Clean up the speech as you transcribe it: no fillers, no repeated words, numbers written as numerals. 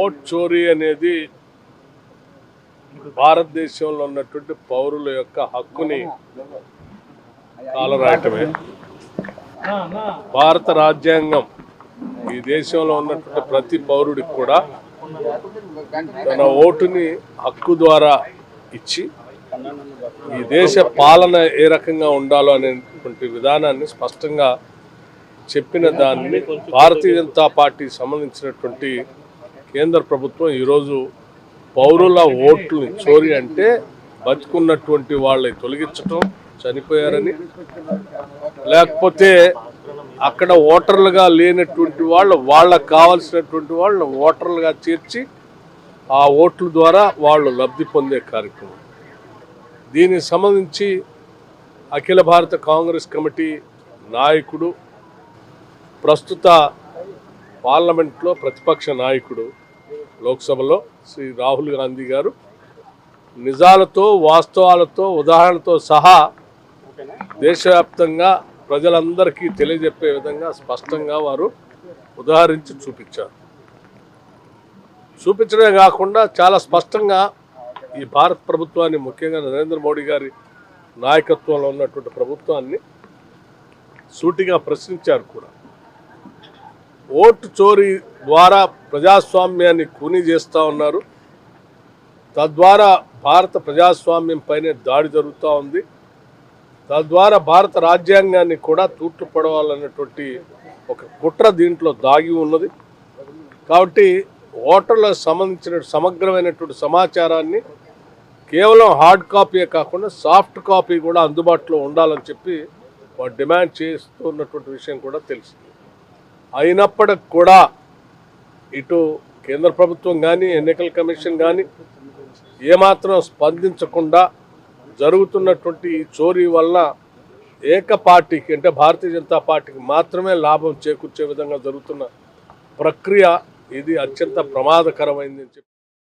Vote చోరీ అనేది భారతదేశంలో ఉన్నటువంటి పౌరుల యొక్క హక్కుని కాలరాయటమే. భారత రాజ్యాంగం ఈ దేశంలో ఉన్నటువంటి ప్రతి పౌరుడికి కూడా తన ఓటుని హక్కు ద్వారా ఇచ్చి ఈ దేశ పాలన ఏ రకంగా ఉండాలో అనేటువంటి విధానాన్ని స్పష్టంగా చెప్పిన దాన్ని భారతీయ జనతా పార్టీ సంబంధించినటువంటి కేంద్ర ప్రభుత్వం ఈరోజు పౌరుల ఓట్లని చోరీ అంటే బతుకున్నటువంటి వాళ్ళని తొలగించటం, చనిపోయారని, లేకపోతే అక్కడ ఓటర్లుగా లేనటువంటి వాళ్ళకు కావాల్సినటువంటి వాళ్ళని ఓటర్లుగా చేర్చి ఆ ఓట్ల ద్వారా వాళ్ళు లబ్ధి పొందే కార్యక్రమం. దీనికి సంబంధించి అఖిల భారత కాంగ్రెస్ కమిటీ నాయకుడు, ప్రస్తుత పార్లమెంట్లో ప్రతిపక్ష నాయకుడు లోక్సభలో శ్రీ రాహుల్ గాంధీ గారు నిజాలతో, వాస్తవాలతో, ఉదాహరణతో సహా దేశవ్యాప్తంగా ప్రజలందరికీ తెలియజెప్పే విధంగా స్పష్టంగా వారు ఉదాహరించి చూపించారు. చూపించడమే కాకుండా చాలా స్పష్టంగా ఈ భారత ప్రభుత్వాన్ని, ముఖ్యంగా నరేంద్ర మోడీ గారి నాయకత్వంలో ఉన్నటువంటి ప్రభుత్వాన్ని సూటిగా ప్రశ్నించారు కూడా. ఓటు చోరీ ద్వారా ప్రజాస్వామ్యాన్ని కూనీ చేస్తూ ఉన్నారు. తద్వారా భారత ప్రజాస్వామ్యం పైనే దాడి జరుగుతూ ఉంది. తద్వారా భారత రాజ్యాంగాన్ని కూడా తూట్లు పడవాలన్నటువంటి ఒక కుట్ర దీంట్లో దాగి ఉన్నది. కాబట్టి ఓటర్లకు సంబంధించిన సమగ్రమైనటువంటి సమాచారాన్ని కేవలం హార్డ్ కాపీయే కాకుండా సాఫ్ట్ కాపీ కూడా అందుబాటులో ఉండాలని చెప్పి వారు డిమాండ్ చేస్తున్నటువంటి విషయం కూడా తెలిసింది. అయినప్పటికి కూడా ఇటు కేంద్ర ప్రభుత్వం కానీ, ఎన్నికల కమిషన్ కానీ ఏమాత్రం స్పందించకుండా జరుగుతున్నటువంటి ఈ చోరీ వల్ల ఏక పార్టీకి, అంటే భారతీయ జనతా పార్టీకి మాత్రమే లాభం చేకూర్చే విధంగా జరుగుతున్న ప్రక్రియ ఇది అత్యంత ప్రమాదకరమైందని చెప్పి